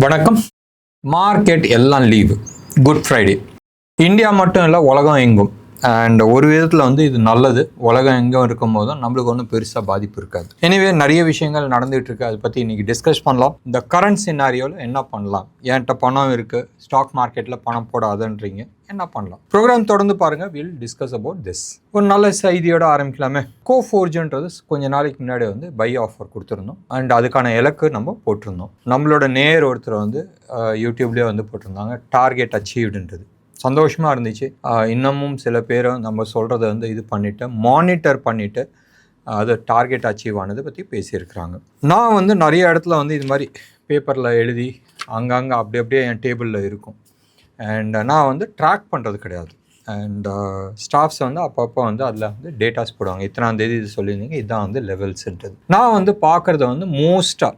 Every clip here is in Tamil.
வணக்கம். மார்க்கெட் எல்லாம் லீவு, குட் ஃப்ரைடே. இந்தியா மட்டும் இல்லை, உலகம் எங்கும். அண்ட் ஒரு விதத்தில் இது நல்லது. உலகம் எங்கே இருக்கும் போதும் நம்மளுக்கு ஒன்றும் பெருசாக பாதிப்பு இருக்காது. எனவே நிறைய விஷயங்கள் நடந்துகிட்டு இருக்கு. அதை பற்றி இன்றைக்கி டிஸ்கஸ் பண்ணலாம். இந்த கரண்ட் சினாரியோவில் என்ன பண்ணலாம், என்கிட்ட பணம் இருக்குது, ஸ்டாக் மார்க்கெட்டில் பணம் போடாதுன்றீங்க, என்ன பண்ணலாம்? ப்ரோக்ராம் தொடர்ந்து பாருங்கள். Will discuss about this. ஒரு நல்ல செய்தியோட ஆரம்பிக்கலாமே. கோஃபோர்ஜுன்றது கொஞ்ச நாளைக்கு முன்னாடி பை ஆஃபர் கொடுத்துருந்தோம். அண்ட் அதுக்கான இலக்கு நம்ம போட்டிருந்தோம். நம்மளோட நேர் ஒருத்தர் யூடியூப்லேயே போட்டிருந்தாங்க, டார்கெட் அச்சீவ்டுன்றது. சந்தோஷமாக இருந்துச்சு. இன்னமும் சில பேர் நம்ம சொல்கிறத இது பண்ணிவிட்டு மானிட்டர் பண்ணிவிட்டு அது டார்கெட் அச்சீவ் ஆனதை பற்றி பேசியிருக்கிறாங்க. நான் நிறைய இடத்துல இது மாதிரி பேப்பரில் எழுதி அங்கங்கே அப்படியே என் டேபிளில் இருக்கும். அண்ட் நான் ட்ராக் பண்ணுறது கிடையாது. அண்ட் ஸ்டாஃப்ஸ் அப்பப்போ அதில் டேட்டாஸ் போடுவாங்க. இத்தனாம் தேதி இது சொல்லியிருந்தீங்க, இதுதான் லெவல்ஸுன்றது. நான் பார்க்குறது மோஸ்ட்டாக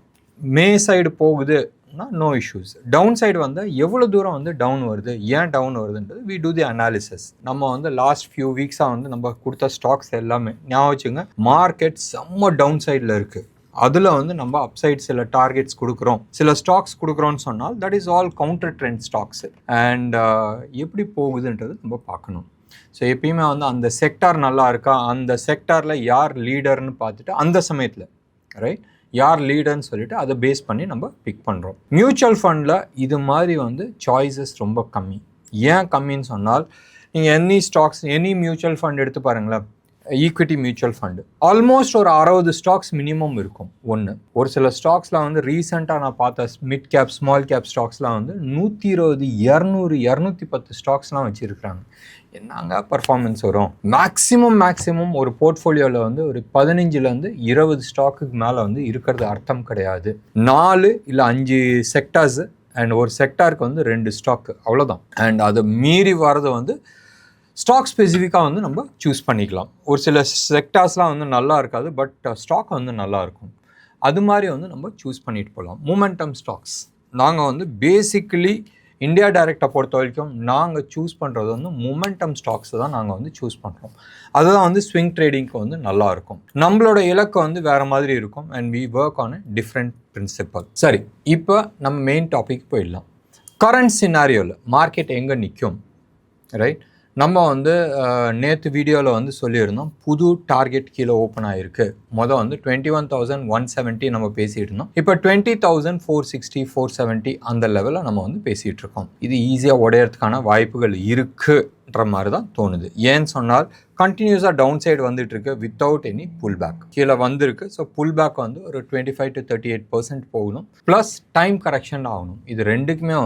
மே சைடு போகுது, நோ இஷ்யூஸ். டவுன் சைடு எவ்வளோ தூரம் டவுன் வருது, ஏன் டவுன் வருதுன்றது வி டூ தி அனாலிசிஸ். நம்ம லாஸ்ட் ஃபியூ வீக்ஸாக நம்ம கொடுத்த ஸ்டாக்ஸ் எல்லாமே ஞாபகம் வச்சுங்க. மார்க்கெட் செம்ம டவுன் சைடில் இருக்குது. அதில் நம்ம அப்சைட் சில டார்கெட்ஸ் கொடுக்குறோம், சில ஸ்டாக்ஸ் கொடுக்குறோன்னு சொன்னால் that is all counter trend stocks. And எப்படி போகுதுன்றது நம்ம பார்க்கணும். ஸோ எப்பயுமே அந்த செக்டார் நல்லா இருக்கா, அந்த செக்டாரில் யார் லீடர்னு பார்த்துட்டு அந்த சமயத்தில் ரைட் யார் லீடர்னு சொல்லிட்டு அதை பேஸ் பண்ணி நம்ம பிக் பண்ணுறோம். மியூச்சுவல் ஃபண்டில் இது மாதிரி சாய்ஸஸ் ரொம்ப கம்மி. ஏன் கம்மின்னு சொன்னால், நீங்கள் எனி மியூச்சுவல் ஃபண்ட் எடுத்து பாருங்களேன். ஈக்விட்டி மியூச்சுவல் ஃபண்டு ஆல்மோஸ்ட் ஒரு 60 ஸ்டாக்ஸ் மினிமம் இருக்கும். ஒரு சில ஸ்டாக்ஸ்லாம் ரீசெண்டாக நான் பார்த்த மிட் கேப் ஸ்மால் கேப் ஸ்டாக்ஸ்லாம் 120 200 210 ஸ்டாக்ஸ்லாம் வச்சுருக்கிறாங்க. என்னங்க பர்ஃபார்மன்ஸ் வரும்? மேக்ஸிமம் ஒரு போர்ட்ஃபோலியோவில் ஒரு 15 20 ஸ்டாக்குக்கு மேலே இருக்கிறது அர்த்தம் கிடையாது. 4 இல்லை 5 செக்டார்ஸு அண்ட் ஒரு செக்டாருக்கு 2 ஸ்டாக்கு, அவ்வளோதான். அண்ட் அதை மீறி வர்றது ஸ்டாக் ஸ்பெசிஃபிக்காக நம்ம சூஸ் பண்ணிக்கலாம். ஒரு சில செக்டார்ஸ்லாம் நல்லா இருக்காது, பட் ஸ்டாக் நல்லா இருக்கும். அது மாதிரி நம்ம சூஸ் பண்ணிட்டு போகலாம். மூமெண்டம் ஸ்டாக்ஸ் நாங்கள் பேசிக்கலி இந்தியா டைரக்டை பொறுத்த வரைக்கும் நாங்கள் சூஸ் பண்ணுறது மூமெண்டம் ஸ்டாக்ஸ் தான் நாங்கள் சூஸ் பண்ணுறோம். அதுதான் ஸ்விங் ட்ரேடிங்க்கு நல்லாயிருக்கும். நம்மளோட இலக்கு வேறு மாதிரி இருக்கும். And we work on different principle. சரி, இப்போ நம்ம மெயின் டாபிக் போயிடலாம். கரண்ட் சினாரியோவில் மார்க்கெட் எங்கே நிற்கும், ரைட்? நம்ம நேற்று வீடியோவில் சொல்லியிருந்தோம், புது டார்கெட் கீழே ஓப்பன் ஆகிருக்கு. மொதல் 21,170 நம்ம பேசிகிட்டு இருந்தோம். இப்போ 20,460 470 அந்த லெவலில் நம்ம பேசிகிட்டு இருக்கோம். இது ஈஸியாக உடையறதுக்கான வாய்ப்புகள் இருக்குன்ற மாதிரி தான் தோணுது. ஏன்னு சொன்னால் கண்டினியூஸாக டவுன் சைடு வந்துட்டுருக்கு வித்தவுட் எனி புல் பேக். கீழே வந்திருக்கு. ஸோ புல் பேக் ஒரு 25 to 38% போகணும், ப்ளஸ் டைம் கரெக்ஷன் ஆகணும். இது ரெண்டுக்குமே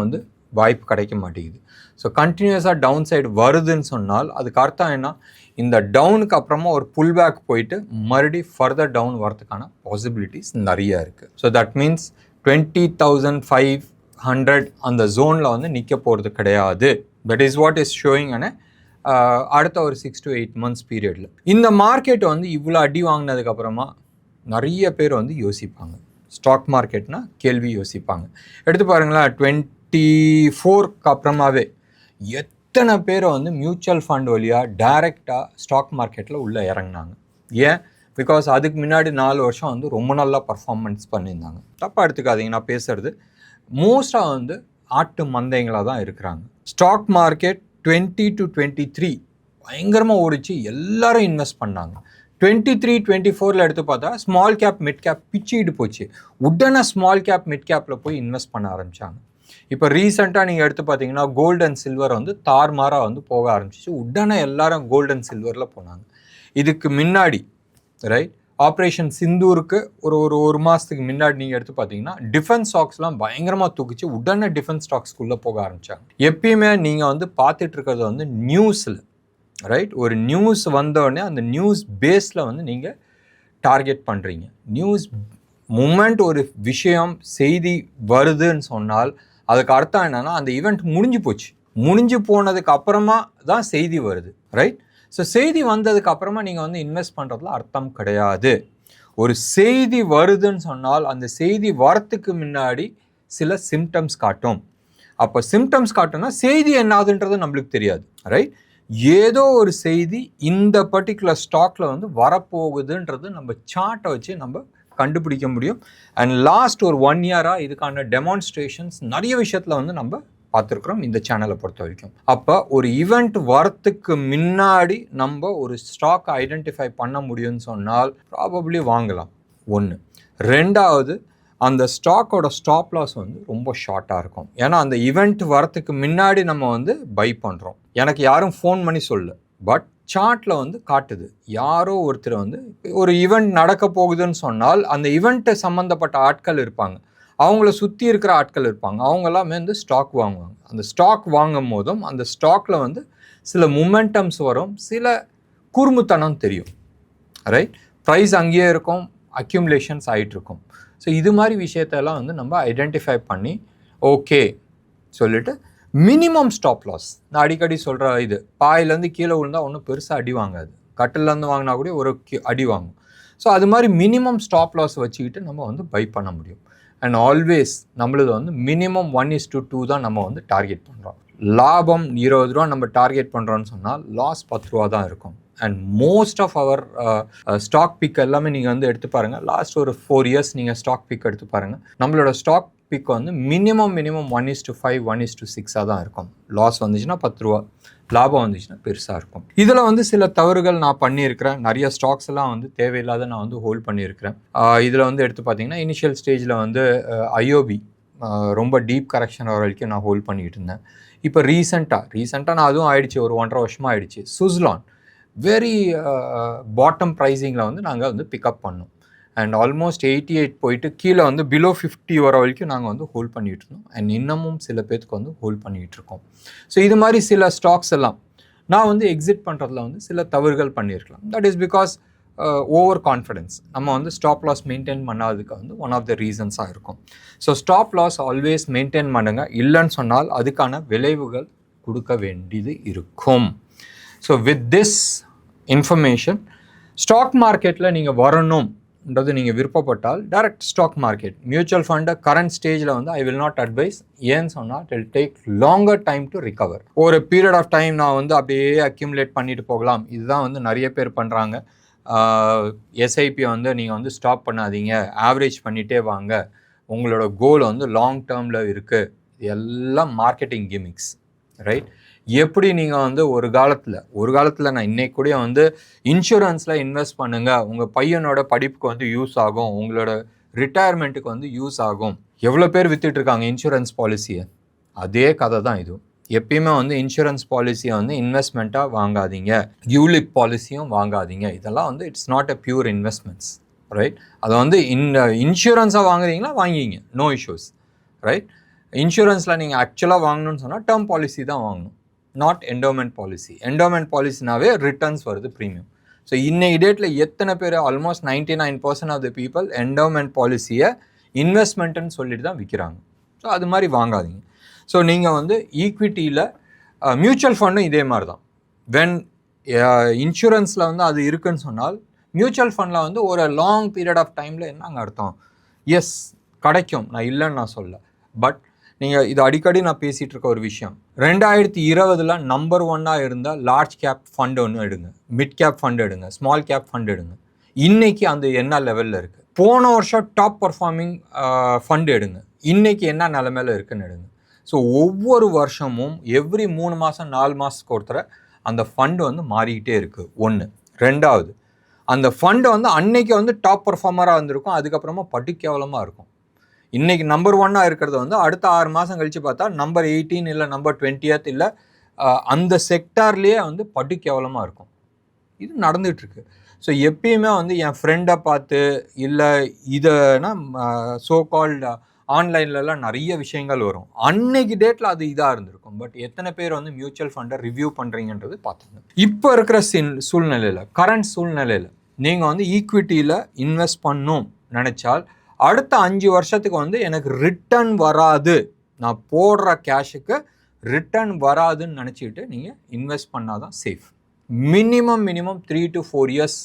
வாய்ப்பு கிடைக்க மாட்டேங்குது. ஸோ கண்டினியூஸாக டவுன் சைடு வருதுன்னு சொன்னால் அதுக்கு அர்த்தம் என்ன, இந்த டவுனுக்கு அப்புறமா ஒரு புல் பேக் போயிட்டு மறுபடியும் ஃபர்தர் டவுன் வரதுக்கான பாசிபிலிட்டிஸ் நிறையா இருக்குது. ஸோ தட் மீன்ஸ் 20,500 அந்த ஜோனில் நிற்க போகிறது கிடையாது. That is what is showing அடுத்த ஒரு 6 to 8 months பீரியடில். இந்த மார்க்கெட் இவ்வளோ அடி வாங்கினதுக்கப்புறமா நிறைய பேர் யோசிப்பாங்க. ஸ்டாக் மார்க்கெட்னா கேள்வி யோசிப்பாங்க. எடுத்து பாருங்களேன், 24க்கு அப்புறமாவே எத்தனை பேர் மியூச்சுவல் ஃபண்ட் வழியாக டைரெக்டாக ஸ்டாக் மார்க்கெட்டில் உள்ளே இறங்கினாங்க. ஏன்? பிகாஸ் அதுக்கு முன்னாடி 4 வருஷம் ரொம்ப நல்லா பர்ஃபார்மன்ஸ் பண்ணியிருந்தாங்க. தப்பாக எடுத்துக்காதீங்க நான் பேசுகிறது. மோஸ்ட்டாக ஆட்டு மந்தைங்களாக தான் இருக்கிறாங்க. ஸ்டாக் மார்க்கெட் 20 to 23 பயங்கரமாக ஓடிச்சு, எல்லாரும் இன்வெஸ்ட் பண்ணாங்க. 23 24 எடுத்து பார்த்தா ஸ்மால் கேப் மிட் கேப் பிச்சுக்கிட்டு போச்சு. உடனே ஸ்மால் கேப் மிட் கேப்பில் போய் இன்வெஸ்ட் பண்ண ஆரம்பித்தாங்க. இப்போ ரீசெண்டாக நீங்கள் எடுத்து பார்த்தீங்கன்னா கோல்டு அண்ட் சில்வர் தார்மாராக போக ஆரம்பிச்சிச்சு. உடனே எல்லாரும் கோல்டு அண்ட் சில்வரில் போனாங்க. இதுக்கு முன்னாடி ரைட் ஆப்ரேஷன் சிந்தூருக்கு ஒரு மாதத்துக்கு முன்னாடி நீங்கள் எடுத்து பார்த்தீங்கன்னா டிஃபென்ஸ் ஸ்டாக்ஸ்லாம் பயங்கரமாக தூக்கிச்சு. உடனே டிஃபென்ஸ் ஸ்டாக்ஸ்குள்ளே போக ஆரம்பித்தாங்க. எப்பயுமே நீங்கள் பார்த்துட்டு இருக்கிறது நியூஸில் ரைட். ஒரு நியூஸ் வந்தோடனே அந்த நியூஸ் பேஸில் நீங்கள் டார்கெட் பண்ணுறீங்க. நியூஸ் மூமெண்ட் ஒரு விஷயம் செய்தி வருதுன்னு சொன்னால் அதுக்கு அர்த்தம் என்னன்னா அந்த ஈவெண்ட் முடிஞ்சு போனதுக்கு அப்புறமா தான் செய்தி வருது, ரைட்? ஸோ செய்தி வந்ததுக்கு அப்புறமா நீங்கள் இன்வெஸ்ட் பண்ணுறதுல அர்த்தம் கிடையாது. ஒரு செய்தி வருதுன்னு சொன்னால் அந்த செய்தி வரத்துக்கு முன்னாடி சில சிம்டம்ஸ் காட்டும். அப்போ சிம்டம்ஸ் காட்டும்னா செய்தி என்னாதுன்றது நம்மளுக்கு தெரியாது, ரைட்? ஏதோ ஒரு செய்தி இந்த பர்டிகுலர் ஸ்டாக்ல வரப்போகுதுன்றது நம்ம சார்ட்டை வச்சு நம்ம கண்டுபிடிக்க முடியும். அண்ட் லாஸ்ட் ஒரு 1 இயராக இதுக்கான டெமான்ஸ்ட்ரேஷன்ஸ் நிறைய விஷயத்தில் வந்து நம்ம பார்த்துருக்குறோம் இந்த சேனலை பொறுத்த வரைக்கும். அப்போ ஒரு ஈவெண்ட் வரத்துக்கு முன்னாடி நம்ம ஒரு ஸ்டாக் ஐடென்டிஃபை பண்ண முடியும்னு சொன்னால் ப்ராபப்ளி வாங்கலாம். ஒன்று. ரெண்டாவது, அந்த ஸ்டாக்கோட ஸ்டாப் லாஸ் வந்து ரொம்ப ஷார்ட்டாக இருக்கும். ஏன்னா அந்த ஈவெண்ட் வரத்துக்கு முன்னாடி நம்ம வந்து பை பண்ணுறோம். எனக்கு யாரும் ஃபோன் பண்ணி சொல்லு, பட் சார்ட்டில் வந்து காட்டுது. யாரோ ஒருத்தர் வந்து ஒரு ஈவெண்ட் நடக்க போகுதுன்னு சொன்னால் அந்த ஈவெண்ட்டை சம்மந்தப்பட்ட ஆட்கள் இருப்பாங்க, அவங்கள சுற்றி இருக்கிற ஆட்கள் இருப்பாங்க, அவங்கெல்லாமே வந்து ஸ்டாக் வாங்குவாங்க. அந்த ஸ்டாக் வாங்கும் போதும் அந்த ஸ்டாக்கில் வந்து சில மொமெண்டம்ஸ் வரும், சில குறும்புத்தனம் தெரியும், ரைட்? ப்ரைஸ் அங்கேயே இருக்கும், அக்யூமுலேஷன்ஸ் ஆகிட்டு இருக்கும். ஸோ இது மாதிரி விஷயத்தெல்லாம் வந்து நம்ம ஐடென்டிஃபை பண்ணி ஓகே சொல்லிவிட்டு மினிமம் ஸ்டாப் லாஸ். நான் அடிக்கடி சொல்கிற இது, பாயிலேருந்து கீழே விழுந்தால் ஒன்றும் பெருசாக அடி வாங்காது, கட்டிலேருந்து வாங்கினா கூட ஒரு அடி வாங்கும். ஸோ அது மாதிரி மினிமம் ஸ்டாப் லாஸ் வச்சுக்கிட்டு நம்ம வந்து பை பண்ண முடியும். அண்ட் ஆல்வேஸ் நம்மளது வந்து மினிமம் 1:2 தான் நம்ம வந்து டார்கெட் பண்ணுறோம். லாபம் 20 ரூபா நம்ம டார்கெட் பண்ணுறோன்னு சொன்னால் லாஸ் 10 ரூபா தான் இருக்கும். And most of our stock pick எல்லாமே நீங்கள் வந்து எடுத்து பாருங்கள். லாஸ்ட் ஒரு 4 இயர்ஸ் நீங்கள் ஸ்டாக் பிக் எடுத்து பாருங்கள். நம்மளோட ஸ்டாக் பிக் வந்து மினிமம் 1:5 1:6 தான் இருக்கும். லாஸ் வந்துச்சுன்னா 10 ரூபா, லாபம் வந்துச்சுன்னா பெருசாக இருக்கும். இதில் வந்து சில தவறுகள் நான் பண்ணியிருக்கிறேன். நிறைய ஸ்டாக்ஸ் எல்லாம் வந்து தேவையில்லாத நான் வந்து ஹோல்ட் பண்ணியிருக்கிறேன். இதில் வந்து எடுத்து பார்த்தீங்கன்னா இனிஷியல் ஸ்டேஜில் வந்து ஐஓபி ரொம்ப டீப் கரெக்ஷன் வர வரைக்கும் நான் ஹோல்ட் பண்ணிகிட்டு இருந்தேன். இப்போ ரீசெண்டாக நான் அதுவும் ஆயிடுச்சு, ஒரு 1.5 வருஷமாக ஆயிடுச்சு. சுஸ்லான் வெரி பாட்டம் ப்ரைஸிங்கில் வந்து நாங்கள் வந்து பிக்கப் பண்ணோம். அண்ட் ஆல்மோஸ்ட் 88 போயிட்டு கீழே வந்து பிலோ 50 வர வரைக்கும் நாங்கள் வந்து ஹோல்ட் பண்ணிகிட்டு இருந்தோம். அண்ட் இன்னமும் சில பேருக்கு வந்து ஹோல்ட் பண்ணிகிட்டு இருக்கோம். ஸோ இது மாதிரி சில ஸ்டாக்ஸ் எல்லாம் நான் வந்து எக்ஸிட் பண்ணுறதுல வந்து சில தவறுகள் பண்ணியிருக்கலாம். That is because over confidence. நம்ம வந்து ஸ்டாப் லாஸ் மெயின்டைன் பண்ணாததுக்கு வந்து ஒன் ஆஃப் த ரீசன்ஸாக இருக்கும். So stop loss always maintain பண்ணுங்கள். இல்லைன்னு சொன்னால் அதுக்கான விளைவுகள் கொடுக்க வேண்டியது இருக்கும். So with this information, stock மார்க்கெட்டில் நீங்கள் வரணும்ன்றது நீங்கள் விருப்பப்பட்டால் டைரக்ட் ஸ்டாக் மார்க்கெட், மியூச்சுவல் ஃபண்டை கரண்ட் ஸ்டேஜில் வந்து ஐ வில் நாட் அட்வைஸ். ஏன்னு சொன்னால் it will take longer time to recover. ஒரு பீரியட் ஆஃப் டைம் நான் வந்து அப்படியே அக்யூமுலேட் பண்ணிட்டு போகலாம். இதுதான் வந்து நிறைய பேர் பண்ணுறாங்க. எஸ்ஐபி வந்து நீங்கள் வந்து ஸ்டாப் பண்ணாதீங்க, ஆவரேஜ் பண்ணிகிட்டே வாங்க, உங்களோட கோல் வந்து லாங் டேர்மில் இருக்குது. இது எல்லாம் மார்க்கெட்டிங் கிமிக்ஸ், ரைட்? எப்படி நீங்கள் வந்து ஒரு காலத்தில் நான் இன்னைக்கு கூட வந்து இன்சூரன்ஸில் இன்வெஸ்ட் பண்ணுங்கள், உங்கள் பையனோட படிப்புக்கு வந்து யூஸ் ஆகும், உங்களோட ரிட்டையர்மெண்ட்டுக்கு வந்து யூஸ் ஆகும். எவ்வளோ பேர் விற்றுட்ருக்காங்க இன்சூரன்ஸ் பாலிசியை. அதே கதை தான் இது. எப்பயுமே வந்து இன்சூரன்ஸ் பாலிசியை வந்து இன்வெஸ்ட்மெண்ட்டாக வாங்காதீங்க, யூலிப் பாலிசியும் வாங்காதீங்க. இதெல்லாம் வந்து it's not a pure investments, right? அதை வந்து இன்சூரன்ஸாக வாங்குறீங்களா வாங்கிங்க, நோ இஷ்யூஸ், ரைட்? இன்சூரன்ஸில் நீங்கள் ஆக்சுவலாக வாங்கணும்னு சொன்னால் டேர்ம் பாலிசி தான் வாங்கணும், நாட் என்டோமெண்ட் பாலிசி. என்டோமெண்ட் பாலிசினாவே ரிட்டர்ன்ஸ் வருது, ப்ரீமியம். ஸோ இன்னைக்கு டேட்டில் எத்தனை பேர், almost 99% of the people endowment பாலிசியை இன்வெஸ்ட்மெண்ட்டுன்னு சொல்லிட்டு தான் விற்கிறாங்க. ஸோ அது மாதிரி வாங்காதீங்க. ஸோ நீங்கள் வந்து ஈக்விட்டியில் மியூச்சுவல் ஃபண்டும் இதே மாதிரி தான். வென் இன்சூரன்ஸில் வந்து அது இருக்குன்னு சொன்னால் மியூச்சுவல் ஃபண்டில் வந்து ஒரு லாங் பீரியட் ஆஃப் டைமில் என்னங்க அர்த்தம்? எஸ் கிடைக்கும், நான் இல்லைன்னு நான் சொல்ல. பட் நீங்கள் இது அடிக்கடி நான் பேசிகிட்டு இருக்க ஒரு விஷயம், 2020 நம்பர் 1 இருந்த லார்ஜ் கேப் ஃபண்டு ஒன்று எடுங்க, மிட் கேப் ஃபண்டு எடுங்க, ஸ்மால் கேப் ஃபண்டு எடுங்க. இன்றைக்கி அந்த என்ன லெவலில் இருக்குது? போன வருஷம் டாப் பர்ஃபார்மிங் ஃபண்டு எடுங்க, இன்றைக்கி என்ன நிலைமையில் இருக்குன்னு எடுங்க. ஸோ ஒவ்வொரு வருஷமும் எவ்ரி 3 மாதம் 4 மாதத்துக்கு ஒருத்தர அந்த ஃபண்டு வந்து மாறிக்கிட்டே இருக்குது. ஒன்று. ரெண்டாவது, அந்த ஃபண்டு வந்து அன்னைக்கு வந்து டாப் பர்ஃபார்மராக இருந்திருக்கும், அதுக்கப்புறமா பட்டு கேவலமாக இருக்கும். இன்றைக்கி நம்பர் 1 இருக்கிறது வந்து அடுத்த 6 மாதம் கழித்து பார்த்தா நம்பர் 18 இல்லை நம்பர் 20th இல்லை அந்த செக்டார்லேயே வந்து பட்டு கேவலமாக இருக்கும். இது நடந்துகிட்ருக்கு. ஸோ எப்பயுமே வந்து என் ஃப்ரெண்டை பார்த்து இல்லை இதனா சோ கால்டு ஆன்லைன்லலாம் நிறைய விஷயங்கள் வரும், அன்னைக்கு டேட்டில் அது இதாக இருந்திருக்கும். பட் எத்தனை பேர் வந்து மியூச்சுவல் ஃபண்டை ரிவ்யூ பண்ணுறீங்கன்றது பார்த்துங்க. இப்போ இருக்கிற சூழ்நிலையில், கரண்ட் சூழ்நிலையில் நீங்கள் வந்து ஈக்விட்டியில் இன்வெஸ்ட் பண்ணணும் நினச்சால் அடுத்த 5 வருஷத்துக்கு வந்து எனக்கு ரிட்டர்ன் வராது, நான் போடுற கேஷுக்கு ரிட்டர்ன் வராதுன்னு நினச்சிக்கிட்டு நீங்கள் இன்வெஸ்ட் பண்ணால் தான் safe. Minimum 3 to 4 years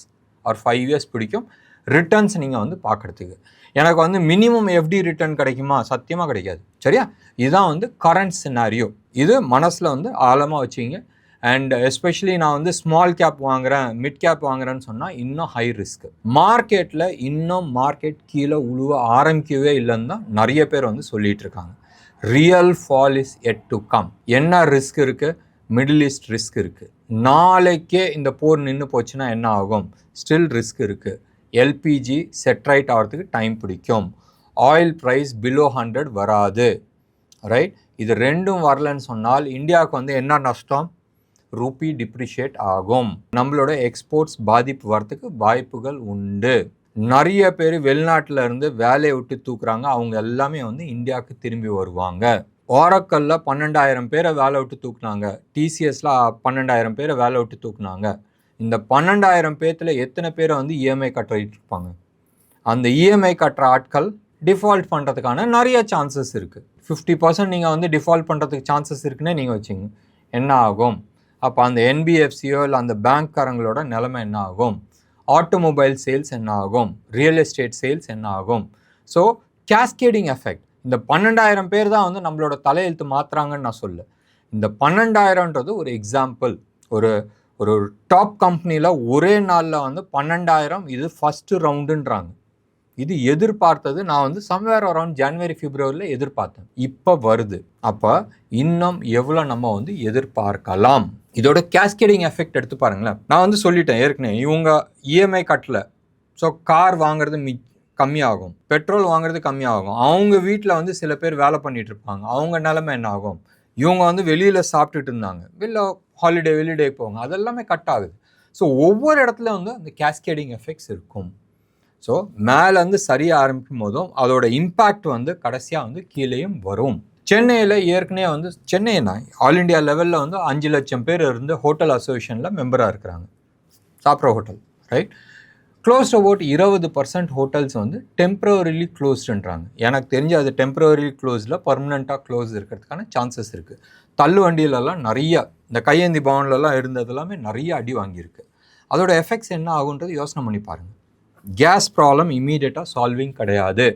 or 5 years பிடிக்கும் ரிட்டர்ன்ஸ் நீங்கள் வந்து பார்க்குறதுக்கு. எனக்கு வந்து மினிமம் எஃப்டி ரிட்டர்ன் கிடைக்குமா? சத்தியமாக கிடைக்காது. சரியா? இதுதான் வந்து கரண்ட் சினாரியோ. இது மனசில் வந்து ஆழமாக வச்சுங்க. அண்ட் எஸ்பெஷலி நான் வந்து ஸ்மால் கேப் வாங்குறேன், மிட் கேப் வாங்குறேன்னு சொன்னால் இன்னும் ஹை ரிஸ்க். மார்க்கெட்டில் இன்னும் மார்க்கெட் கீழே உழுவ ஆரம்பிக்கவே இல்லைன்னு தான் நிறைய பேர் வந்து சொல்லிட்டு இருக்காங்க. Real fall is yet to come. என்ன ரிஸ்க் இருக்குது? மிடில் ஈஸ்ட் ரிஸ்க் இருக்குது. நாளைக்கே இந்த போர் நின்று போச்சுன்னா என்ன ஆகும்? ஸ்டில் ரிஸ்க் இருக்குது. எல்பிஜி செட்ரைட் ஆகிறதுக்கு டைம் பிடிக்கும். ஆயில் ப்ரைஸ் பிலோ 100 வராது, ரைட்? இது ரெண்டும் வரலன்னு சொன்னால் இந்தியாவுக்கு வந்து என்ன நஷ்டம்? ரூபி டிப்ரிஷியேட் ஆகும். நம்மளோட எக்ஸ்போர்ட்ஸ் பாதிப்பு வரத்துக்கு வாய்ப்புகள் உண்டு. நிறைய பேர் வெளிநாட்டில் இருந்து வேலையை விட்டு தூக்குறாங்க. அவங்க எல்லாமே வந்து இந்தியாவுக்கு திரும்பி வருவாங்க. ஓரக்கல்ல 12,000 பேரை வேலை விட்டு தூக்குனாங்க. டிசிஎஸ்ல 12,000 பேரை வேலை விட்டு தூக்குனாங்க. இந்த 12,000 பேர்த்துல எத்தனை பேரை வந்து இஎம்ஐ கட்டிட்டு இருப்பாங்க? அந்த இஎம்ஐ கட்டுற ஆட்கள் டிஃபால்ட் பண்ணுறதுக்கான நிறைய சான்சஸ் இருக்குது. 50% நீங்கள் வந்து டிஃபால்ட் பண்ணுறதுக்கு சான்சஸ் இருக்குன்னே நீங்கள் வச்சுங்க. என்ன ஆகும்? அப்போ அந்த என்பிஎஃப்சியோ இல்லை அந்த பேங்க்காரங்களோட நிலைமை என்ன ஆகும்? ஆட்டோமொபைல் சேல்ஸ் என்ன ஆகும்? ரியல் எஸ்டேட் சேல்ஸ் என்ன ஆகும்? So cascading effect. இந்த 12,000 பேர் தான் வந்து நம்மளோட தலையெழுத்து மாற்றுறாங்கன்னு நான் சொல்ல. இந்த 12,000ன்றது ஒரு எக்ஸாம்பிள். ஒரு ஒரு டாப் கம்பெனியில் ஒரே நாளில் வந்து 12,000 இது ஃபஸ்ட்டு ரவுண்டுன்றாங்க. இது எதிர்பார்த்தது நான் வந்து சம்வேர் அரௌண்ட் ஜனவரி பிப்ரவரியில் எதிர்பார்த்தேன். இப்போ வருது. அப்போ இன்னும் எவ்வளோ நம்ம வந்து எதிர்பார்க்கலாம்? இதோட கேஸ்கேடிங் எஃபெக்ட் எடுத்து பாருங்களேன். நான் வந்து சொல்லிட்டேன் ஏற்கனவே, இவங்க இஎம்ஐ கட்டல, ஸோ கார் வாங்குறது கம்மியாகும், பெட்ரோல் வாங்குறது கம்மியாகும். அவங்க வீட்டில் வந்து சில பேர் வேலை பண்ணிட்டு இருப்பாங்க. அவங்க நிலைமை என்ன ஆகும்? இவங்க வந்து வெளியில் சாப்பிட்டுட்டு இருந்தாங்க, வெளிடே போவாங்க, அதெல்லாமே கட் ஆகுது. ஸோ ஒவ்வொரு இடத்துல வந்து அந்த கேஸ்கேடிங் எஃபெக்ட்ஸ் இருக்கும். ஸோ மேலேருந்து சரியாக ஆரம்பிக்கும் போதும் அதோட இம்பேக்ட் வந்து கடைசியாக வந்து கீழேயும் வரும். சென்னையில் ஏற்கனவே வந்து சென்னைனா ஆல் இண்டியா லெவலில் வந்து 5 லட்சம் பேர் இருந்து ஹோட்டல் அசோசியேஷனில் மெம்பராக இருக்கிறாங்க. சாப்பிட்ற hotel, right? Closed about 20% hotels வந்து டெம்பரரிலி க்ளோஸ்டுன்றாங்க. எனக்கு தெரிஞ்சு அது டெம்பரரி க்ளோஸில் பர்மனெண்ட்டாக க்ளோஸ் இருக்கிறதுக்கான சான்சஸ் இருக்குது. தள்ளு வண்டியிலலாம் நிறைய இந்த கையேந்தி பவன்லலாம் இருந்தது எல்லாமே நிறைய அடி வாங்கியிருக்கு. அதோட எஃபெக்ட்ஸ் என்ன ஆகுன்றது யோசனை பண்ணி பாருங்கள். கேஸ் ப்ராப்ளம் இம்மீடியட்டாக சால்விங் கிடையாது.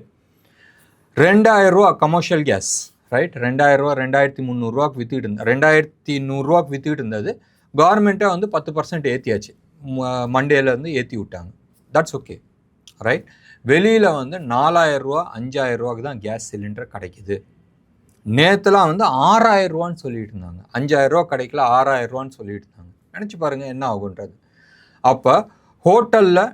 2,000 ரூபா கமர்ஷியல் கேஸ், ரைட்? 2,000 ரூபா 2,300 ரூபாய்க்கு விற்றுக்கிட்டு இருந்தது. 2,100 ரூபாய்க்கு விற்றுக்கிட்டு இருந்தது. கவர்மெண்ட்டே வந்து 10% ஏற்றியாச்சு. மண்டேலேருந்து ஏற்றி விட்டாங்க. That's okay, right? வெளியில் வந்து 4,000 ரூபா 5,000 ரூபாய்க்கு தான் கேஸ் சிலிண்டர் கிடைக்குது. நேற்றுலாம் வந்து 6,000 ரூபான்னு சொல்லிட்டு இருந்தாங்க. 5,000 ரூபா கிடைக்கல, 6,000 ரூபான்னு சொல்லிட்டு இருந்தாங்க. நினச்சி பாருங்கள் என்ன ஆகுன்றது. அப்போ ஹோட்டலில்,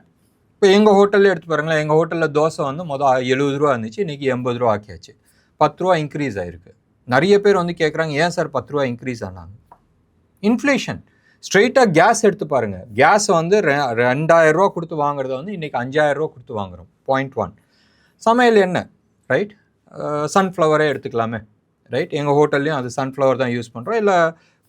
இப்போ எங்கள் ஹோட்டலில் எடுத்து பாருங்களேன். எங்கள் ஹோட்டலில் தோசை வந்து மொதல் 70 ரூபா இருந்துச்சு, இன்றைக்கி 80 ரூபா ஆக்கியாச்சு. 10 ரூபா இன்க்ரீஸ் ஆகிருக்கு. நிறைய பேர் வந்து கேட்குறாங்க, ஏன் சார் 10 ரூபா இன்க்ரீஸ் ஆனாங்க? இன்ஃப்ளேஷன். ஸ்ட்ரெயிட்டாக கேஸ் எடுத்து பாருங்கள். கேஸ் வந்து 2,000 ரூபா கொடுத்து வாங்குறத வந்து இன்றைக்கி 5,000 ரூபா கொடுத்து வாங்குகிறோம். 0.1. சமையல் எண்ணெய், ரைட்? சன்ஃப்ளவரே எடுத்துக்கலாமே, ரைட்? எங்கள் ஹோட்டல்லையும் அது சன்ஃப்ளவர் தான் யூஸ் பண்ணுறோம். இல்லை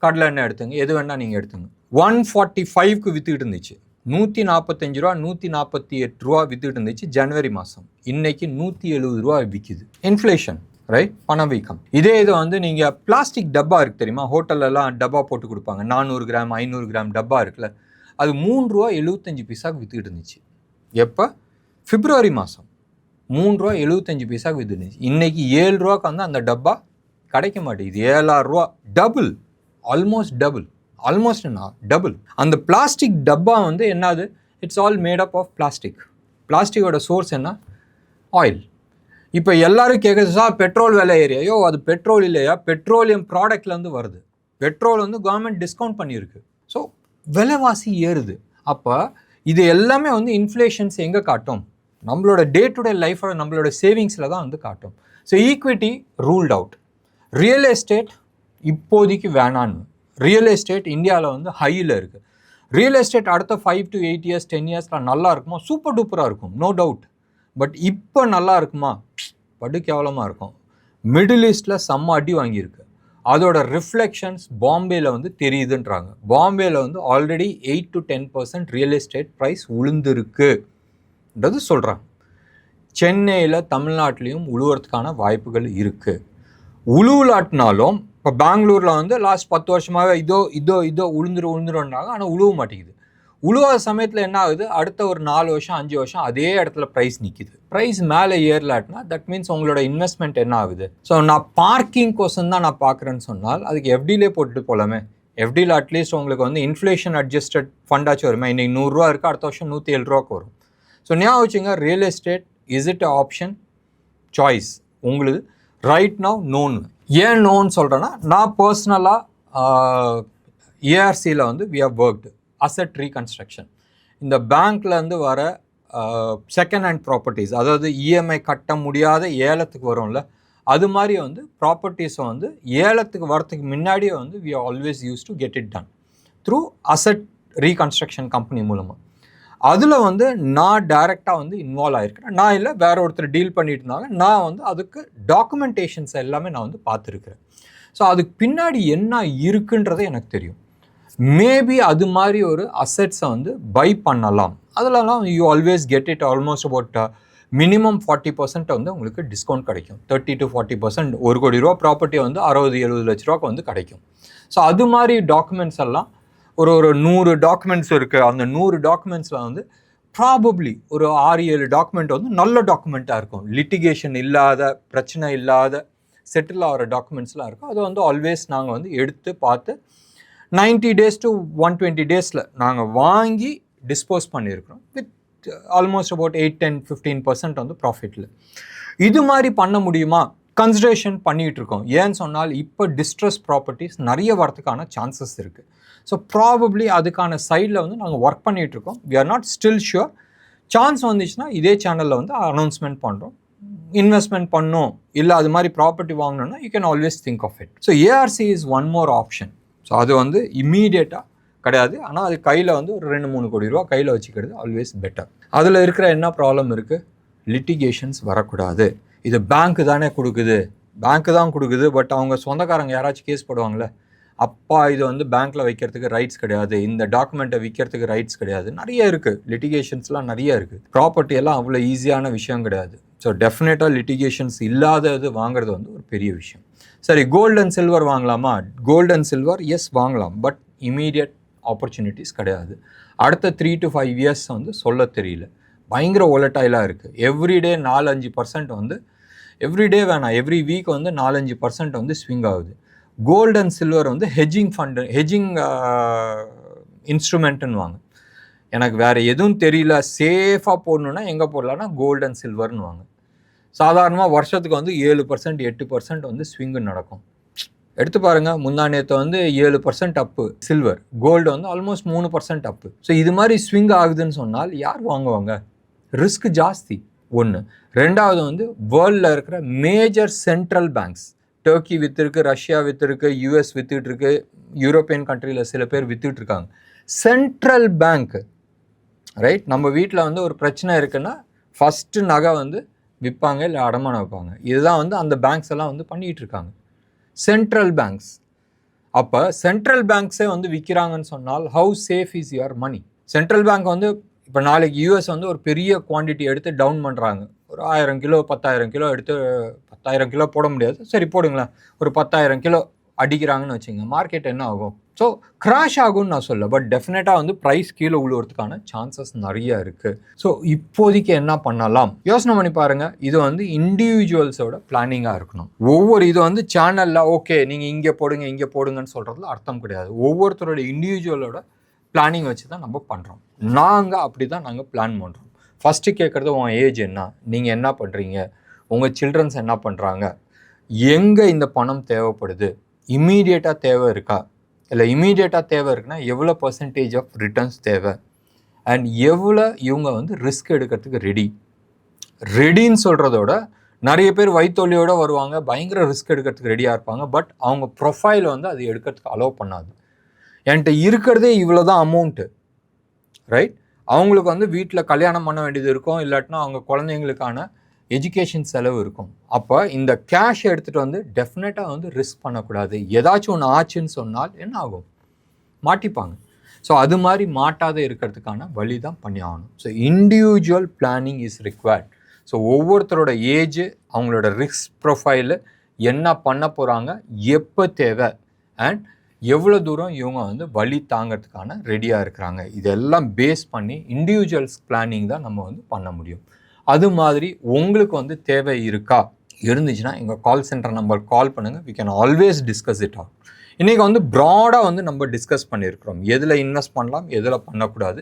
கடலை எண்ணெய் எடுத்துங்க, எது வேணால் நீங்கள் எடுத்துங்க. 145க்கு விற்றுக்கிட்டு இருந்துச்சு. 145 ரூபா 148 ரூபா விற்றுக்கிட்டு இருந்துச்சு ஜனவரி மாதம். இன்னைக்கு 170 ரூபா விற்கிது. Inflation, right? பணவீக்கம். இதே இது வந்து நீங்கள் பிளாஸ்டிக் டப்பா இருக்குது தெரியுமா? ஹோட்டல்லலாம் டப்பா போட்டு கொடுப்பாங்க. 400 கிராம் 500 கிராம் டப்பா இருக்குல்ல, அது 3 ரூபா 75 பைசாவுக்கு விற்றுக்கிட்டு இருந்துச்சு. எப்போ? பிப்ரவரி மாதம் 3 ரூபா 75 பைசாவுக்கு விற்றுருந்துச்சு. இன்னைக்கு 7 ரூபாய்க்கு வந்து அந்த டப்பா கிடைக்க மாட்டேங்குது. 7,000 ரூபா. Double, almost double. டபுள். அந்த பிளாஸ்டிக் டப்பா வந்து என்னது? It's all made up of plastic. பிளாஸ்டிக்கோட சோர்ஸ் என்ன? ஆயில். இப்போ எல்லாரும் கேட்குறது, சார் பெட்ரோல் விலை ஏறியா? ஐயோ, அது பெட்ரோல் இல்லையா, பெட்ரோலியம் ப்ராடக்ட்லேருந்து வருது. பெட்ரோல் வந்து கவர்மெண்ட் டிஸ்கவுண்ட் பண்ணியிருக்கு. ஸோ விலைவாசி ஏறுது. அப்போ இது எல்லாமே வந்து இன்ஃப்ளேஷன்ஸ் எங்கே காட்டும்? நம்மளோட டே டு டே லைஃபோட நம்மளோட சேவிங்ஸில் தான் வந்து காட்டும். So equity ruled out. Real estate இப்போதைக்கு வேணான்னு. ரியல் எஸ்டேட் இந்தியாவில் வந்து ஹையில் இருக்குது. ரியல் எஸ்டேட் அடுத்த 5 to 8 years 10 yearsலாம் நல்லா இருக்குமா? சூப்பர் டூப்பராக இருக்கும், நோ டவுட். பட் இப்போ நல்லா இருக்குமா? படு கேவலமாக இருக்கும். மிடில் ஈஸ்டில் செம்ம அடி வாங்கியிருக்கு. அதோட ரிஃப்ளெக்ஷன்ஸ் பாம்பேயில் வந்து தெரியுதுன்றாங்க. பாம்பேயில் வந்து already 8 to 10% real estate price உளுந்துருக்குன்றது சொல்கிறாங்க. சென்னையில் தமிழ்நாட்டிலையும் உழுவுறதுக்கான வாய்ப்புகள் இருக்குது. உழுவுலாட்டினாலும் இப்போ பெங்களூரில் வந்து லாஸ்ட் 10 வருஷமாகவே இதோ உளுந்துருன்றாங்க. ஆனால் உழுவ மாட்டேங்குது. உழுவாத சமயத்தில் என்ன ஆகுது? அடுத்த ஒரு 4 வருஷம் 5 வருஷம் அதே இடத்துல ப்ரைஸ் நிற்கிது. ப்ரைஸ் மேலே ஏறலாட்டினா தட் மீன்ஸ் உங்களோட இன்வெஸ்ட்மெண்ட் என்ன ஆகுது? ஸோ நான் பார்க்கிங் கோசம் தான் நான் பார்க்குறேன்னு சொன்னால் அதுக்கு எஃப்டிலே போட்டுட்டு போகலாமே. எஃப்டியில் அட்லீஸ்ட் உங்களுக்கு வந்து இன்ஃப்ளேஷன் அட்ஜஸ்டட் ஃபண்டாச்சும் வருமா, இன்றைக்கி 100 இருக்குது, அடுத்த வருஷம் 107 ரூபாய்க்கு வரும். ஸோ ஞாபகம் வச்சுங்க, real estate is it option choice உங்களுக்கு ரைட் நவ் நோன்னு. ஏன் நோன்னு சொல்கிறேன்னா, நான் பர்சனலாக ஏஆர்சியில் வந்து we have worked asset reconstruction. இந்த பேங்க்லேருந்து வர செகண்ட் ஹேண்ட் ப்ராப்பர்ட்டிஸ், அதாவது இஎம்ஐ கட்ட முடியாத ஏலத்துக்கு வரும்ல, அது மாதிரி வந்து ப்ராப்பர்ட்டிஸை வந்து ஏலத்துக்கு வரத்துக்கு முன்னாடியே வந்து we always use to get it done through asset reconstruction company மூலமாக. அதில் வந்து நான் டைரெக்டாக வந்து இன்வால்வ் ஆகிருக்கிறேன். நான் இல்லை, வேற ஒருத்தர் டீல் பண்ணிட்டு இருந்தாங்க. நான் வந்து அதுக்கு டாக்குமெண்டேஷன்ஸ் எல்லாமே நான் வந்து பார்த்துருக்குறேன். ஸோ அதுக்கு பின்னாடி என்ன இருக்குன்றது எனக்கு தெரியும். மேபி அது மாதிரி ஒரு அசெட்ஸை வந்து பை பண்ணலாம். அதிலலாம் you always get it almost about minimum 40% வந்து உங்களுக்கு டிஸ்கவுண்ட் கிடைக்கும். 30 to 40%. 1 கோடி ரூபா ப்ராப்பர்ட்டி வந்து 60-70 லட்ச ரூபாய்க்கு வந்து கிடைக்கும். ஸோ அது மாதிரி டாக்குமெண்ட்ஸ் எல்லாம் ஒரு 100 டாக்குமெண்ட்ஸ் இருக்குது. அந்த 100 டாக்குமெண்ட்ஸில் வந்து ப்ராபப்ளி ஒரு 6-7 டாக்குமெண்ட் வந்து நல்ல டாக்குமெண்ட்டாக இருக்கும். லிட்டிகேஷன் இல்லாத, பிரச்சனை இல்லாத, செட்டில் ஆகிற டாக்குமெண்ட்ஸ்லாம் இருக்கும். அதை வந்து ஆல்வேஸ் நாங்கள் வந்து எடுத்து பார்த்து 90 days to 120 days நாங்கள் வாங்கி டிஸ்போஸ் பண்ணியிருக்கிறோம் வித் ஆல்மோஸ்ட் அபவுட் 8-10-15% வந்து ப்ராஃபிட்டில். இது மாதிரி பண்ண முடியுமா? கன்சிடரேஷன் பண்ணிகிட்டு இருக்கோம். ஏன்னு சொன்னால் இப்போ டிஸ்ட்ரெஸ் ப்ராப்பர்ட்டிஸ் நிறைய வரதுக்கான சான்சஸ் இருக்குது. ஸோ ப்ராபப்ளி அதுக்கான சைடில் வந்து நாங்கள் ஒர்க் பண்ணிகிட்ருக்கோம். We are not still sure. Chance வந்துச்சுன்னா இதே சேனலில் வந்து அனௌன்ஸ்மெண்ட் பண்ணுறோம். இன்வெஸ்ட்மெண்ட் பண்ணோம் இல்லை அது மாதிரி ப்ராப்பர்ட்டி வாங்கணும்னா you can always think of it. So ARC is one more option. So அது வந்து இம்மீடியட்டாக கிடையாது, ஆனால் அது கையில் வந்து ஒரு 2-3 கோடி ரூபா கையில் வச்சுக்கிறது ஆல்வேஸ் பெட்டர். அதில் இருக்கிற என்ன ப்ராப்ளம் இருக்குது? லிட்டிகேஷன்ஸ் வரக்கூடாது. இது பேங்க்கு தானே கொடுக்குது, பேங்க்கு தான் கொடுக்குது, பட் அவங்க சொந்தக்காரங்க யாராச்சும் கேஸ் போடுவாங்களே, அப்பா இது வந்து பேங்க்கில் வைக்கிறதுக்கு ரைட்ஸ் கிடையாது, இந்த டாக்குமெண்ட்டை விற்கிறதுக்கு ரைட்ஸ் கிடையாது. நிறைய இருக்குது, லிட்டிகேஷன்ஸ்லாம் நிறைய இருக்குது. ப்ராப்பர்ட்டி எல்லாம் அவ்வளோ ஈஸியான விஷயம் கிடையாது. ஸோ டெஃபினட்டாக லிட்டிகேஷன்ஸ் இல்லாதது வாங்குறது வந்து ஒரு பெரிய விஷயம். சரி, கோல்டு அண்ட் சில்வர் வாங்கலாமா? கோல்டு அண்ட் சில்வர் எஸ் வாங்கலாம், பட் இமீடியட் ஆப்பர்ச்சுனிட்டிஸ் கிடையாது. அடுத்த 3 to 5 years வந்து சொல்ல தெரியல. பயங்கர ஒலட்டைலாக இருக்குது. எவ்ரிடே 4-5% வந்து, எவ்ரிடே வேணாம், எவ்ரி வீக் வந்து 4-5% வந்து ஸ்விங் ஆகுது. கோல்டு அண்ட் சில்வர் வந்து ஹெஜிங் ஃபண்டு, ஹெஜிங் இன்ஸ்ட்ருமெண்ட்டுன்னு வாங்க. எனக்கு வேறு எதுவும் தெரியல, சேஃபாக போடணுன்னா எங்கே போடலான்னா கோல்டு அண்ட் சில்வர்னு வாங்க. சாதாரணமாக வருஷத்துக்கு வந்து 7%-8% வந்து ஸ்விங்கு நடக்கும். எடுத்து பாருங்கள், முந்தானேத்தை வந்து 7% அப்பு சில்வர், கோல்டு வந்து ஆல்மோஸ்ட் 3% அப்பு. ஸோ இது மாதிரி ஸ்விங் ஆகுதுன்னு சொன்னால் யார் வாங்குவாங்க? ரிஸ்க் ஜாஸ்தி ஒன்று. ரெண்டாவது வந்து வேர்ல்டில் இருக்கிற மேஜர் சென்ட்ரல் பேங்க்ஸ், டர்க்கி விற்றுருக்கு, ரஷ்யா விற்றுருக்கு, யூஎஸ் விற்றுட்ருக்கு, யூரோப்பியன் கண்ட்ரியில் சில பேர் விற்றுட்ருக்காங்க. சென்ட்ரல் பேங்க்கு ரைட், நம்ம வீட்டில் வந்து ஒரு பிரச்சனை இருக்குன்னா ஃபஸ்ட்டு நகை வந்து விற்பாங்க இல்லை அடமானம் வைப்பாங்க. இதுதான் வந்து அந்த பேங்க்ஸ் எல்லாம் வந்து பண்ணிகிட்டு இருக்காங்க, சென்ட்ரல் பேங்க்ஸ். அப்போ சென்ட்ரல் பேங்க்ஸே வந்து விற்கிறாங்கன்னு சொன்னால் how safe is your money? Central bank வந்து இப்போ நாளைக்கு யூஎஸ் வந்து ஒரு பெரிய குவான்டிட்டி எடுத்து டவுன் பண்ணுறாங்க, ஒரு 1000 கிலோ 10,000 கிலோ எடுத்து, 10,000 கிலோ போட முடியாது, சரி போடுங்களேன், ஒரு 10,000 கிலோ அடிக்கிறாங்கன்னு வச்சுங்க, மார்க்கெட் என்ன ஆகும்? ஸோ கிராஷ் ஆகும்னு நான் சொல்ல, பட் டெஃபினட்டாக வந்து ப்ரைஸ் கீழே உழுவுறதுக்கான சான்சஸ் நிறைய இருக்குது. ஸோ இப்போதைக்கு என்ன பண்ணலாம் யோசனை பண்ணி பாருங்கள். இது வந்து இண்டிவிஜுவல்ஸோட பிளானிங்காக இருக்கணும். ஒவ்வொரு இது வந்து சேனலில் ஓகே நீங்கள் இங்கே போடுங்க இங்கே போடுங்கன்னு சொல்கிறதுல அர்த்தம் கிடையாது. ஒவ்வொருத்தரோட இண்டிவிஜுவலோட பிளானிங் வச்சு தான் நம்ம பண்ணுறோம். நாங்கள் அப்படி தான் நாங்கள் பிளான் பண்ணுறோம். ஃபஸ்ட்டு கேட்குறது உன் ஏஜ் என்ன, நீங்கள் என்ன பண்ணுறீங்க, உங்கள் சில்ட்ரன்ஸ் என்ன பண்ணுறாங்க, எங்கே இந்த பணம் தேவைப்படுது, இம்மீடியட்டாக தேவை இருக்கா, இல்லை இமீடியட்டாக தேவை இருக்குன்னா எவ்வளோ % ஆஃப் ரிட்டர்ன்ஸ் தேவை, அண்ட் எவ்வளோ இவங்க வந்து ரிஸ்க் எடுக்கிறதுக்கு ரெடின்னு சொல்கிறதோட, நிறைய பேர் வயிற்றொல்லியோடு வருவாங்க, பயங்கர ரிஸ்க் எடுக்கிறதுக்கு ரெடியாக இருப்பாங்க, பட் அவங்க ப்ரொஃபைல் வந்து அது எடுக்கிறதுக்கு அலோவ் பண்ணாது. என்கிட்ட இருக்கிறதே இவ்வளோ தான் அமௌண்ட்டு ரைட், அவங்களுக்கு வந்து வீட்டில் கல்யாணம் பண்ண வேண்டியது இருக்கும், இல்லாட்டினா அவங்க குழந்தைங்களுக்கான எஜுகேஷன் செலவு இருக்கும். அப்போ இந்த கேஷ் எடுத்துகிட்டு வந்து டெஃபினட்டாக வந்து ரிஸ்க் பண்ணக்கூடாது. ஏதாச்சும் ஒன்று ஆச்சுன்னு சொன்னால் என்ன ஆகும்? மாட்டிப்பாங்க. ஸோ அது மாதிரி மாட்டாத இருக்கிறதுக்கான வழி தான் பண்ணி ஆகணும். So individual planning is required. So ஒவ்வொருத்தரோட ஏஜ், அவங்களோட ரிஸ்க் ப்ரொஃபைலு, என்ன பண்ண போகிறாங்க, எப்போ தேவை, அண்ட் எவ்வளோ தூரம் இவங்க வந்து வழி தாங்கிறதுக்கான ரெடியாக இருக்கிறாங்க, இதெல்லாம் பேஸ் பண்ணி இண்டிவிஜுவல்ஸ் பிளானிங் தான் நம்ம வந்து பண்ண முடியும். அது மாதிரி உங்களுக்கு வந்து தேவை இருக்கா, இருந்துச்சுன்னா எங்கள் கால் சென்டர் நம்பர் கால் பண்ணுங்கள். We can always discuss it out. இன்றைக்கி வந்து ப்ராடாக வந்து நம்ம டிஸ்கஸ் பண்ணியிருக்கிறோம், எதில் இன்வெஸ்ட் பண்ணலாம், எதில் பண்ணக்கூடாது,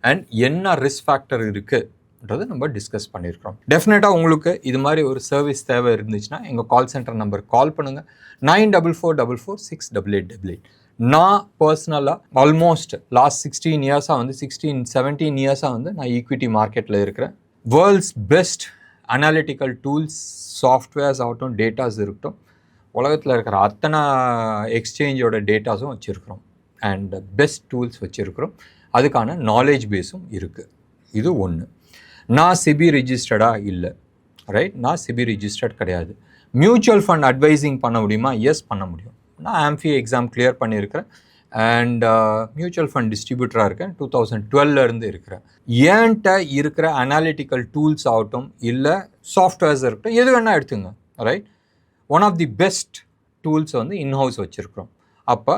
அண்ட் என்ன ரிஸ்க் ஃபேக்டர் இருக்குன்றது நம்ம டிஸ்கஸ் பண்ணியிருக்கிறோம். டெஃபினட்டாக உங்களுக்கு இது மாதிரி ஒரு சர்வீஸ் தேவை இருந்துச்சுன்னா எங்கள் கால் சென்டர் நம்பருக்கு கால் பண்ணுங்கள், 9444468888. நான் பர்சனலாக ஆல்மோஸ்ட் லாஸ்ட் 16 இயர்ஸாக வந்து 17 இயர்ஸாக வந்து நான் ஈக்விட்டி மார்க்கெட்டில் இருக்கிறேன். World's best analytical tools, softwares ஆகட்டும், டேட்டாஸ் இருக்கட்டும், உலகத்தில் இருக்கிற அத்தனை எக்ஸ்சேஞ்சோட டேட்டாஸும் வச்சுருக்கிறோம் அண்ட் பெஸ்ட் டூல்ஸ் வச்சுருக்கிறோம். அதுக்கான நாலேஜ் பேஸும் இருக்குது. இது ஒன்று. நான் சிபி ரிஜிஸ்டர்டாக இல்லை, ரைட்? நான் சிபி ரிஜிஸ்டர்ட் கிடையாது. மியூச்சுவல் ஃபண்ட் அட்வைசிங் பண்ண முடியுமா? எஸ், பண்ண முடியும். நான் ஆம்ஃபி எக்ஸாம் கிளியர் பண்ணியிருக்கிறேன் அண்ட் மியூச்சுவல் ஃபண்ட் டிஸ்ட்ரிபியூட்டராக இருக்கேன். 2012 இருக்கிறேன். ஏன்ட்ட இருக்கிற அனாலிட்டிக்கல் டூல்ஸ் ஆகட்டும், இல்லை சாஃப்ட்வேர்ஸ் இருக்கட்டும், எது வேணால் எடுத்துங்க, right? One of the best tools வந்து இன்ஹவுஸ் வச்சுருக்கிறோம். அப்போ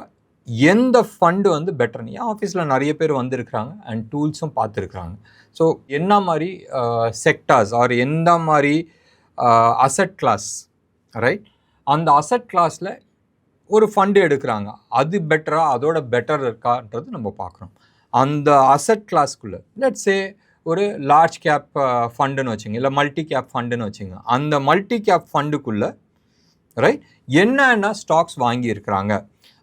எந்த ஃபண்டு வந்து பெட்டர்னு என் ஆஃபீஸில் நிறைய பேர் வந்திருக்கிறாங்க அண்ட் டூல்ஸும் பார்த்துருக்குறாங்க. ஸோ என்ன மாதிரி செக்டார்ஸ் ஆர் எந்த மாதிரி அசட் கிளாஸ், ரைட், அந்த அசட் கிளாஸில் ஒரு ஃபண்டு எடுக்கிறாங்க, அது பெட்டராக அதோட பெட்டர் இருக்கான்றது நம்ம பார்க்குறோம். அந்த அசட் கிளாஸ்க்குள்ளே லெட்ஸ் சே ஒரு லார்ஜ் கேப் ஃபண்டுன்னு வச்சுங்க, இல்லை மல்டி கேப் ஃபண்டுன்னு வச்சுங்க. அந்த மல்டி கேப் ஃபண்டுக்குள்ளே, ரைட், என்னென்ன ஸ்டாக்ஸ் வாங்கியிருக்கிறாங்க,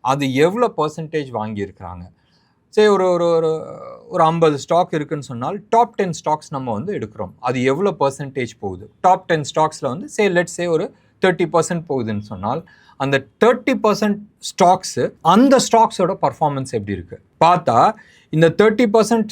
அது எவ்வளோ பர்சன்டேஜ் வாங்கியிருக்கிறாங்க. சரி, ஒரு ஒரு ஒரு 50 ஸ்டாக் இருக்குதுன்னு சொன்னால் டாப் 10 ஸ்டாக்ஸ் நம்ம வந்து எடுக்கிறோம், அது எவ்வளோ பர்சன்டேஜ் போகுது. டாப் 10 ஸ்டாக்ஸில் வந்து லெட்ஸ் சே ஒரு 30% போகுதுன்னு சொன்னால் அந்த 30% ஸ்டாக்ஸு, அந்த ஸ்டாக்ஸோட பர்ஃபார்மன்ஸ் எப்படி இருக்குது பார்த்தா, இந்த 30%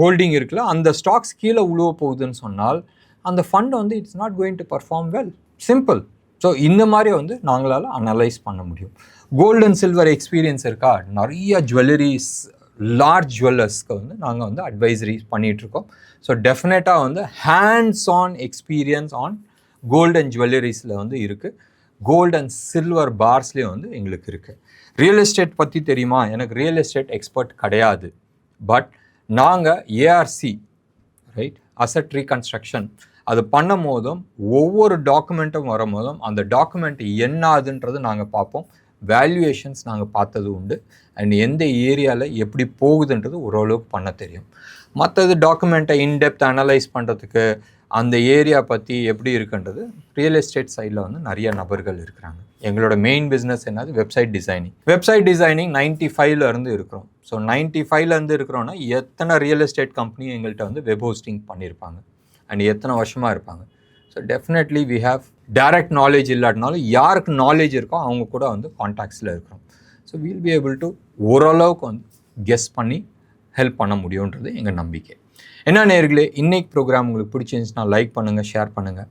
ஹோல்டிங் இருக்குல்ல, அந்த ஸ்டாக்ஸ் கீழே உழுவ போகுதுன்னு சொன்னால் அந்த ஃபண்ட் வந்து it's not going to perform well. Simple. So இந்த மாதிரி வந்து நாங்களால் அனலைஸ் பண்ண முடியும். கோல்டு அண்ட் சில்வர் எக்ஸ்பீரியன்ஸ் இருக்கா? நிறைய ஜுவல்லரிஸ், லார்ஜ் ஜுவல்லர்ஸ்க்கு வந்து நாங்கள் வந்து அட்வைசரி பண்ணிகிட்ருக்கோம். ஸோ டெஃபினட்டாக வந்து hands on experience on gold and ஜுவல்லரிஸில் வந்து இருக்குது. கோல்டு அண்ட் சில்வர் பார்ஸ்லேயும் வந்து எங்களுக்கு இருக்குது. ரியல் எஸ்டேட் பற்றி தெரியுமா? எனக்கு ரியல் எஸ்டேட் எக்ஸ்பர்ட் கிடையாது. பட் நாங்கள் ஏஆர்சி, ரைட், அசட் ரீகன்ஸ்ட்ரக்ஷன், அது பண்ணும் போதும் ஒவ்வொரு டாக்குமெண்ட்டும் வரும் போதும் அந்த டாக்குமெண்ட் என்ன ஆகுதுன்றது நாங்கள் பார்ப்போம். வேல்யூவேஷன்ஸ் நாங்கள் பார்த்தது உண்டு அண்ட் எந்த ஏரியாவில் எப்படி போகுதுன்றது ஓரளவுக்கு பண்ண தெரியும். மற்றது டாக்குமெண்ட்டை இன்டெப்த் அனலைஸ் பண்ணுறதுக்கு, அந்த ஏரியா பற்றி எப்படி இருக்குன்றது ரியல் எஸ்டேட் சைடில் வந்து நிறைய நபர்கள் இருக்கிறாங்க. எங்களோட மெயின் பிஸ்னஸ் என்னது? Website designing. வெப்சைட் டிசைனிங் 95 இருக்கிறோம். ஸோ 95 இருக்கிறோன்னா எத்தனை ரியல் எஸ்டேட் கம்பெனி எங்கள்கிட்ட வந்து வெப் ஹோஸ்டிங் பண்ணியிருப்பாங்க அண்ட் எத்தனை வருஷமாக இருப்பாங்க. So definitely we have direct knowledge இல்லாட்டினாலும் யாருக்கு நாலேஜ் இருக்கோ அவங்க கூட வந்து கான்டாக்ட்ஸில் இருக்கிறோம். So we'll be able to ஓரளவுக்கு வந்து கெஸ் பண்ணி ஹெல்ப் பண்ண முடியுன்றது எங்கள் நம்பிக்கை. என்ன நேயர்களே, இன்னைக்கு ப்ரோக்ராம் உங்களுக்கு பிடிச்சிருந்துச்சுன்னா லைக் பண்ணுங்கள், ஷேர் பண்ணுங்கள்.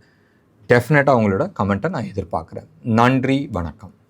டெஃபினட்டாக உங்களோட கமெண்ட்டை நான் எதிர்பார்க்குறேன். நன்றி, வணக்கம்.